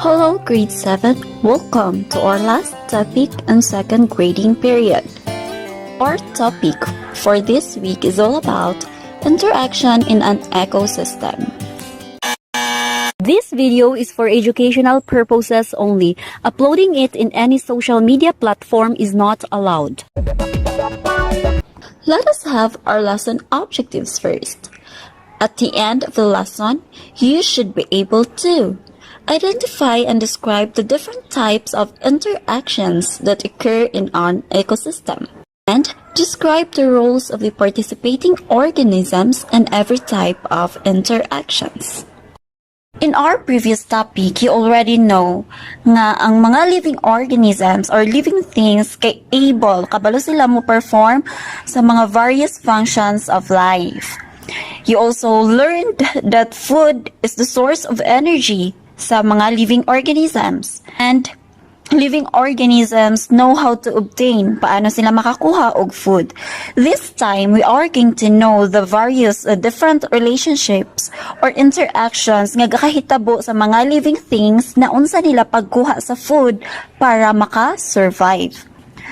Hello grade 7, welcome to our last topic and second grading period. Our topic for this week is all about interaction in an ecosystem. This video is for educational purposes only. Uploading it in any social media platform is not allowed. Let us have our lesson objectives first. At the end of the lesson, you should be able to identify and describe the different types of interactions that occur in an ecosystem, and describe the roles of the participating organisms in every type of interactions. In our previous topic, you already know nga ang mga living organisms or living things kabalo sila mo perform sa mga various functions of life. You also learned that food is the source of energy sa mga living organisms, and living organisms know how to obtain paano sila makakuha og food. This time, we are going to know the various different relationships or interactions nga gakahitabo sa mga living things na unsa nila pagkuha sa food para maka-survive.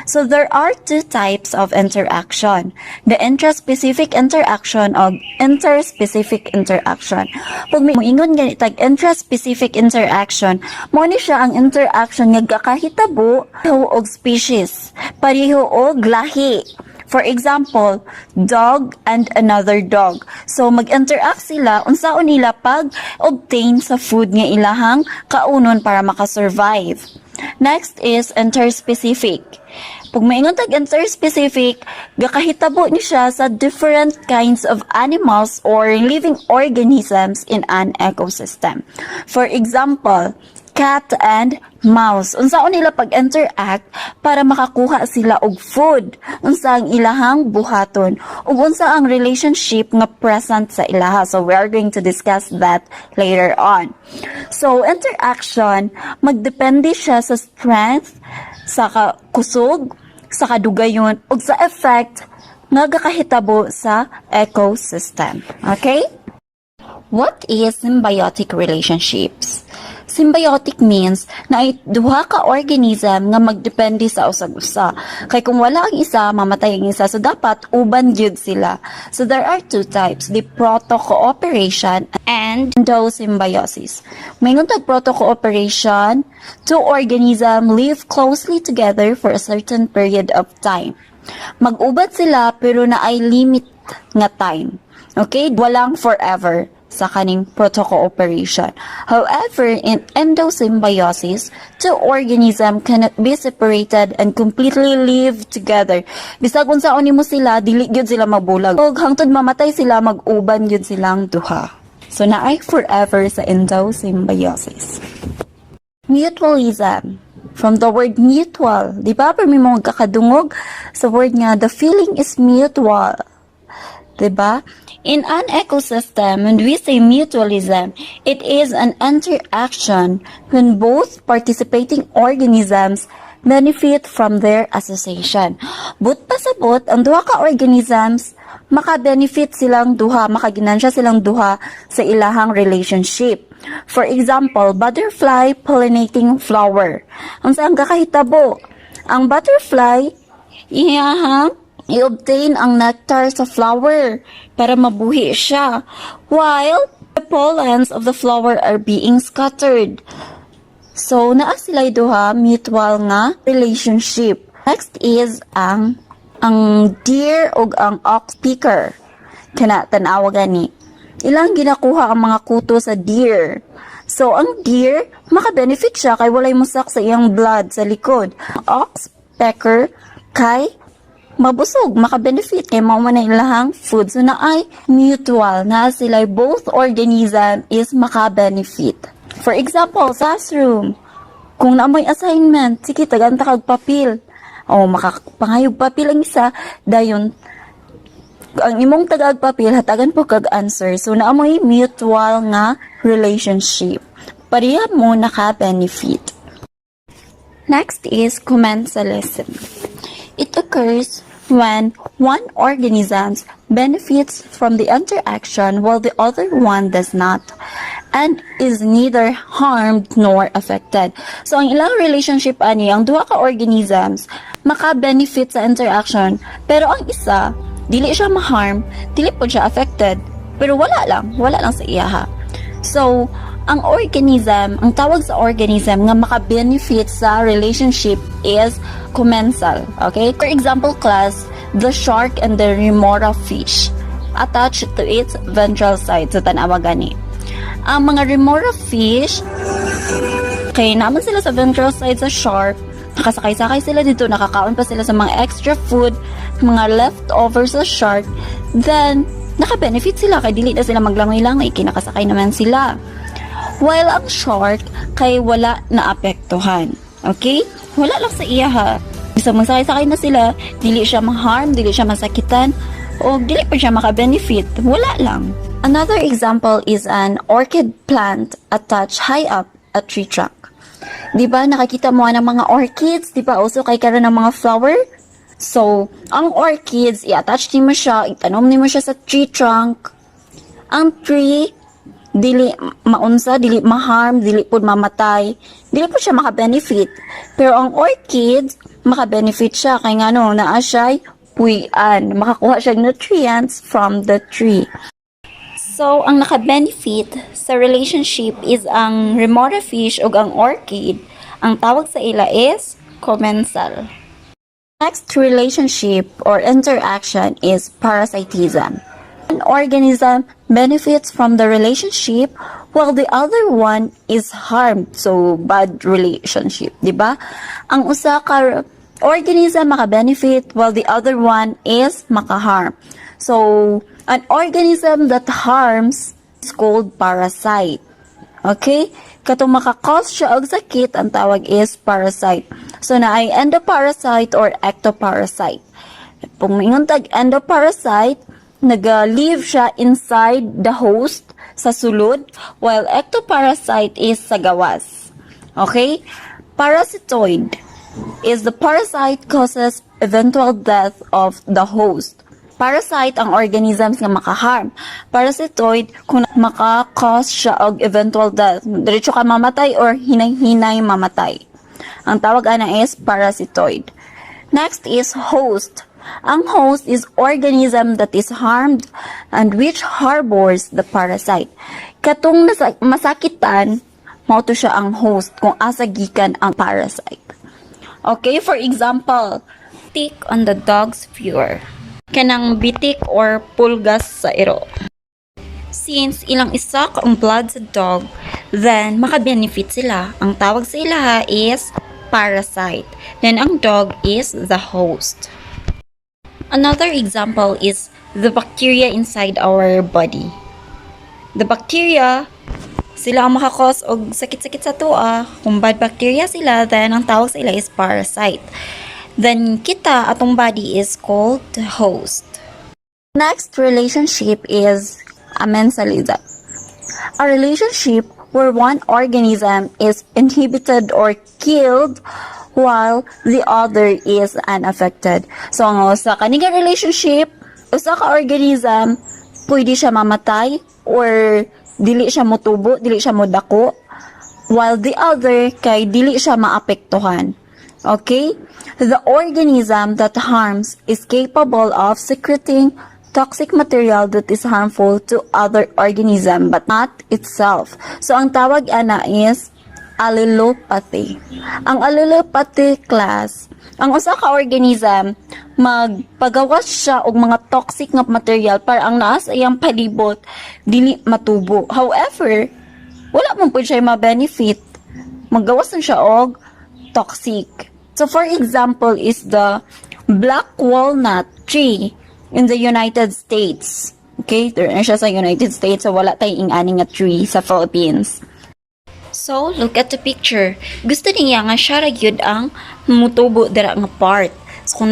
So there are two types of interaction, the intraspecific interaction o interspecific interaction. Pag may moingon ganitag intraspecific interaction, mo ni siya ang interaction nga gakahitabo og species, pareho og lahi. For example, dog and another dog. So mag-interact sila unsaon nila pag obtain sa food nga ilahang kaunon para makasurvive. Next is interspecific. Pag maingon tag interspecific, gakahitabo ni siya sa different kinds of animals or living organisms in an ecosystem. For example, cat and mouse. Unsaon nila pag-interact para makakuha sila og food? Unsa ang ilahang buhaton? Ug unsa ang relationship nga present sa ilaha? So we are going to discuss that later on. So interaction, magdepende siya sa strength, sa kusog, sa kadugayon, ug sa effect nga gakahitabo sa ecosystem. Okay? What is symbiotic relationships? Symbiotic means na duha ka organism nga magdepende sa usag-usa. Kay kung wala ang isa, mamatay ang isa. So dapat uban gyud sila. So there are two types, the proto-cooperation and endosymbiosis. Mayroon tag proto-cooperation, two organisms live closely together for a certain period of time. Mag-ubat sila pero na ay limit nga time. Okay? Walang forever sa kaning proto-cooperation. However, in endosymbiosis, two organisms cannot be separated and completely live together. Bisag unsaon nimo sila, dili gyud sila mabulag. Ug hangtod mamatay sila, mag-uban gyud silang duha. So naay forever sa endosymbiosis. Mutualism. From the word mutual, di ba? Pero may mga kakadungog sa word nga, the feeling is mutual. Diba? In an ecosystem, when we say mutualism, it is an interaction when both participating organisms benefit from their association. But pasabot, ang duha ka organisms, maka-benefit silang duha, makaginansya silang duha sa ilahang relationship. For example, butterfly pollinating flower. Ang saan kakahitabo? Ang butterfly, iyahang i-obtain ang nectar sa flower para mabuhi siya, while the pollens of the flower are being scattered. So, naa sila duha mutual nga relationship. Next is ang deer o ang ox picker. Kana tanawa gani. Ilang ginakuha ang mga kuto sa deer. So, ang deer, maka-benefit siya kay walay musak sa iyang blood sa likod. Ox pecker kay mabusog, maka-benefit kay mao man ilahang food. So na ay mutual na sila both organism is maka-benefit. For example, sa classroom, kung na may assignment, sige taganta kag papel. O makapangayog papel ang isa, dayon ang imong tagag papel hatagan po kag answer. So na may mutual nga relationship. Pareha mo naka-benefit. Next is commensalism. It occurs when one organism benefits from the interaction while the other one does not. and is neither harmed nor affected. So, ang ilang relationship ani, ang duha ka organisms, maka-benefit sa interaction, pero ang isa, dili siya ma-harm, dili po siya affected, pero wala lang sa iyaha. So, ang tawag sa organism nga maka-benefit sa relationship is commensal. Okay? For example, class, the shark and the remora fish attached to its ventral side. So, tanawa gani. Ang mga remora fish, kaya naman sila sa ventral side sa shark, nakasakay-sakay sila dito, nakakaon pa sila sa mga extra food, mga leftovers sa shark, then, naka-benefit sila, kaya dili na sila maglangoy-langoy, kinakasakay naman sila. While ang shark, kay wala na apektuhan. Okay? Wala lang sa iya ha. Isa magsakay-sakay na sila, dili siya ma-harm, dili siya masakitan, o dili pa siya maka-benefit. Wala lang. Another example is an orchid plant attached high up a tree trunk. Diba, nakakita mo ng mga orchids, diba, also kay karon ng mga flower? So, ang orchids, i-attach mo siya, itanom mo siya sa tree trunk. Ang tree, dili maunsa, dili ma-harm, dili po mamatay, dili po siya maka-benefit. Pero ang orchids, maka-benefit siya, kaya nga no, naa siya puyan, makakuha siya nutrients from the tree. So, ang naka-benefit sa relationship is ang remora fish o ang orchid. Ang tawag sa ila is commensal. Next relationship or interaction is parasitism. An organism benefits from the relationship while the other one is harmed. So, bad relationship, di ba? Ang usa ka organism maka-benefit while the other one is maka-harm. So, an organism that harms is called parasite. Okay? Katong maka-cause siya og sakit, ang tawag is parasite. So, na ay endoparasite or ectoparasite. Kung mingon tag endoparasite, nag-live siya inside the host sa sulod, while ectoparasite is sa gawas. Okay? Parasitoid is the parasite causes eventual death of the host. Parasite ang organisms nga makaharm. Parasitoid kung maka-cause siya og eventual death. Diretso ka mamatay or hinay-hinay mamatay. Ang tawag ana is parasitoid. Next is host. Ang host is organism that is harmed and which harbors the parasite. Katong masakitan, mao to siya ang host kung asa gikan ang parasite. Okay, for example, tick on the dog's fur. Kanang bitik or pulgas sa iro. Since ilang isa ang blood sa dog, then maka-benefit sila. Ang tawag sa ila is parasite. Then ang dog is the host. Another example is the bacteria inside our body. The bacteria, sila ang makakos og sakit-sakit sa tuwa. Kung bad bacteria sila, then ang tawag sa ila is parasite. Then kita, atong body is called host. Next relationship is amensalism. A relationship where one organism is inhibited or killed while the other is unaffected. So, ang usa ka niga relationship, usa ka organism, pwede siya mamatay or dili siya motubo, dili siya modako, while the other kay dili siya maapektuhan. Okay? The organism that harms is capable of secreting toxic material that is harmful to other organism but not itself. So, ang tawag ana is allelopathy. Ang allelopathy class, ang usa ka organism magpagawas siya og mga toxic nga material para ang naa sa iyang palibot dili matubo. However, wala man pud siya ma-benefit. Maggawas na siya og toxic. So, for example, is the black walnut tree in the United States. Okay? There na siya sa United States, so wala tayong ing-ani nga tree sa Philippines. So, look at the picture. Gusto niya nga siya ragyod ang mutubo dira nga part. So,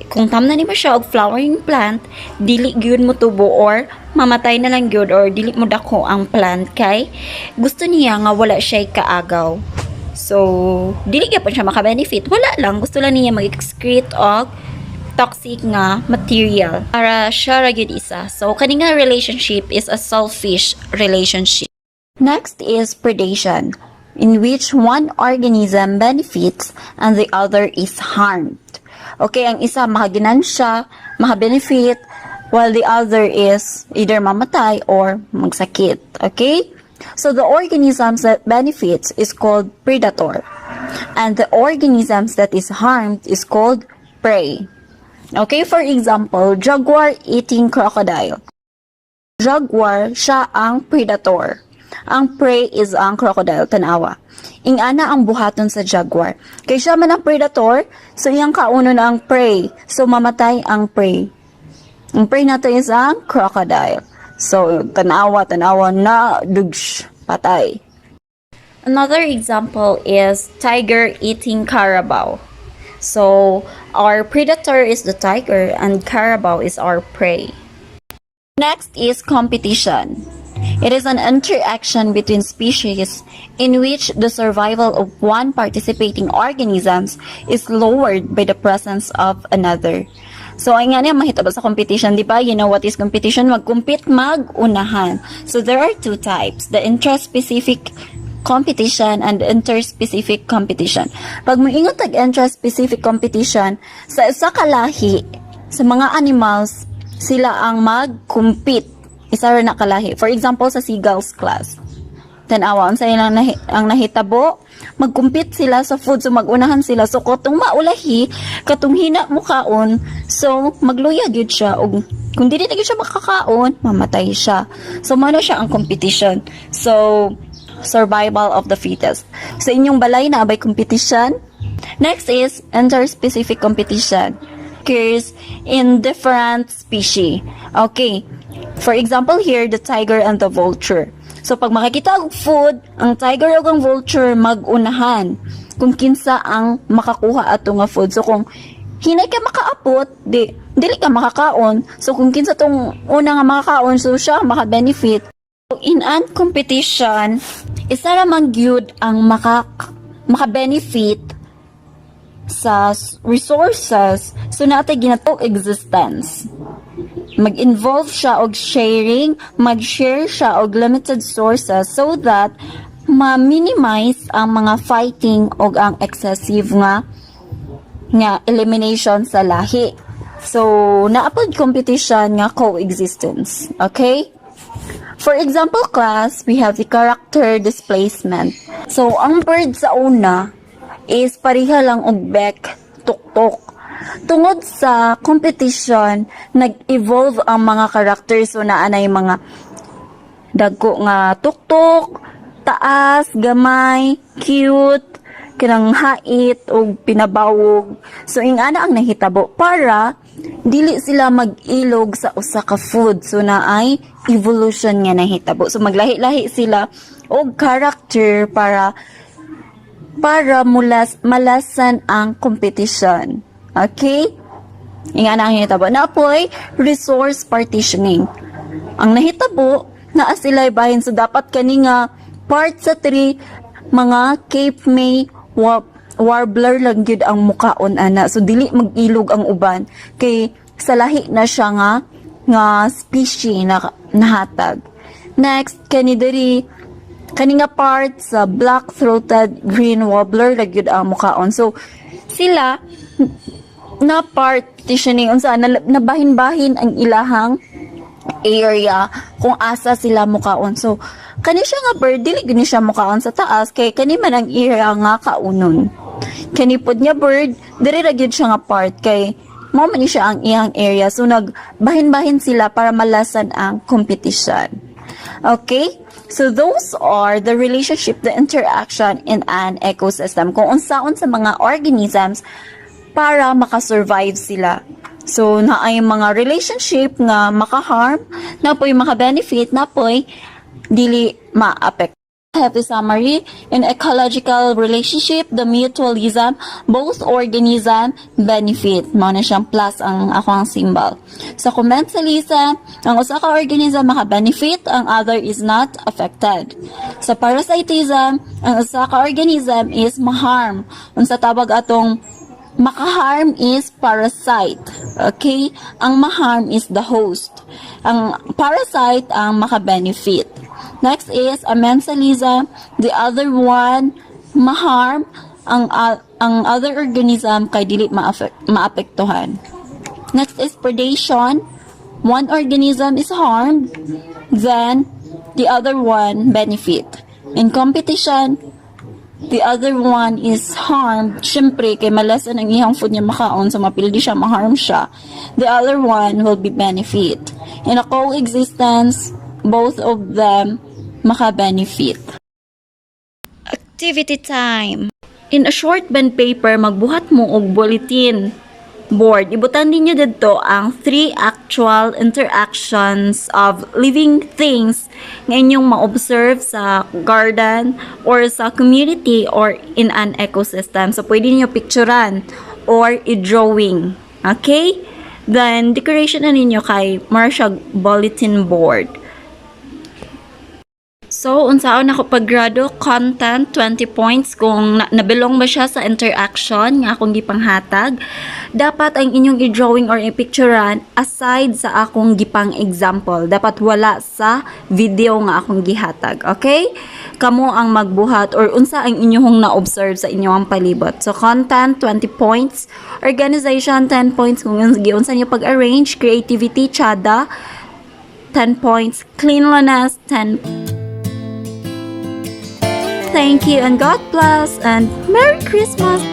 kung tamna ni mo siya og flowering plant, dili gyud mutubo or mamatay na lang gyud or dili mo dako ang plant kay gusto niya nga wala siya kaagaw. So, dili gyud pa siya maka-benefit. Wala lang, gusto lang niya mag-excrete og toxic nga material para siya ra gyud isa. So, kani nga relationship is a selfish relationship. Next is predation, in which one organism benefits and the other is harmed. Okay, ang isa makaginansya, makabenefit, while the other is either mamatay or magsakit. Okay? So the organisms that benefits is called predator, and the organisms that is harmed is called prey. Okay, for example, jaguar eating crocodile. Jaguar, siya ang predator. Ang prey is ang crocodile, tanawa. Ingana ang buhaton sa jaguar. Kay siya man ang predator, so iyang kauno na ang prey. So mamatay ang prey. Ang prey nato is ang crocodile. So tanawa na dugsh, patay. Another example is tiger eating carabao. So our predator is the tiger and carabao is our prey. Next is competition. It is an interaction between species in which the survival of one participating organisms is lowered by the presence of another. So, ay nga niya, mahita ba sa competition, di ba? You know what is competition? Mag-compete, mag-unahan. So, there are two types. The intraspecific competition and interspecific competition. Pag moingon tag intraspecific competition, sa isa ka lahi, sa mga animals, sila ang mag-compete. Isa rin na kalahi. For example, sa seagulls class. Tanawa, ang sa'yo ang nahitabo, mag-compete sila sa food, so mag-unahan sila. So, katong maulahi, katong hina mo kaon, so, magluyag yun siya. O, kung di rin siya makakaon, mamatay siya. So, mano siya ang competition. So, survival of the fittest. Sa inyong balay na abay competition. Next is interspecific competition. Occurs in different species. Okay. For example here, the tiger and the vulture. So, pag makikita og food, ang tiger o ang vulture mag-unahan kung kinsa ang makakuha ato nga food. So, kung hinay ka makaapot, dili ka makakaon. So, kung kinsa tong una nga makakaon, so siya maka-benefit. So, in an competition, isa ramang gyud ang maka-benefit sa resources, so natay ginatong existence. Mag-involve siya og sharing, mag-share siya og limited sources so that ma-minimize ang mga fighting og ang excessive nga elimination sa lahi. So, naapod competition nga coexistence. Okay? For example, class, we have the character displacement. So, ang bird sa una is pariha lang og bek, tuktok. Tungod sa competition, nag-evolve ang mga characters. So, naanay mga dagko nga tuktok, taas, gamay, cute, kanang hait, o pinabawog. So, ingana ang nahitabo para dili sila mag-ilog sa usa ka food. So, naay evolution nga nahitabo. So, maglahi-lahi sila og character para malasan ang competition. Okay? Ingana ang nahitabo. Naapoy, resource partitioning. Ang nahitabo, naa sila'y bahin. So, dapat kani nga part sa 3, mga Cape May warbler lang yun ang mukaon, ana. So, dili mag-ilog ang uban. Kay, sa lahi na siya nga species na nahatag. Next, kani nga part sa black-throated green warbler lang yun ang mukaon. So, sila, na partitioning unsa nabahin-bahin ang ilahang area kung asa sila mukaon. So kani siya nga bird dili gani siya mukaon sa taas kay kani man ang area nga kaunon. Kani pod nga bird diri ra gyud siya nga part kay mao man siya ang iyang area. So nagbahin-bahin sila para malasan ang competition. Okay? So those are the relationship, the interaction in an ecosystem. Kung unsaon sa mga organisms para makasurvive sila. So, naay mga relationship nga maka-harm, napoy maka-benefit, napoy dili ma-affect. I have the summary. In ecological relationship, the mutualism, both organism benefit. Mao na siyang plus ang akong symbol. Sa commensalism, ang usa ka organism maka-benefit, ang other is not affected. Sa parasitism, ang usa ka organism is ma-harm. Unsa tawag atong maka-harm is parasite. Okay? Ang ma-harm is the host. Ang parasite ang maka-benefit. Next is amensalism. The other one, maharm. Ang other organism kay dili maapektuhan. Next is predation. One organism is harmed, then the other one benefit. In competition, the other one is harmed. Siyempre, kay malasan ang ihang food niya makaon, so mapildi siya, maharm siya. The other one will be benefit. In a coexistence, both of them maka-benefit. Activity time. In a short band paper, magbuhat mo og bulletin board. Ibutan ninyo dito ang 3 actual interactions of living things nga inyong ma-observe sa garden or sa community or in an ecosystem. So, pwede niyo picturean or i-drawing. Okay? Then, decoration na ninyo kay Marshall bulletin board. So, unsaon ako paggrado, content, 20 points kung nabilong ba siya sa interaction nga akong gipanghatag. Dapat ang inyong i-drawing or i-picturean aside sa akong gipang example. Dapat wala sa video nga akong gihatag. Okay? Kamo ang magbuhat or unsa ang inyong na-observe sa inyong palibot. So, content, 20 points. Organization, 10 points kung unsa niyo pag-arrange. Creativity, tsada, 10 points. Cleanliness, 10 points. Thank you and God bless and Merry Christmas!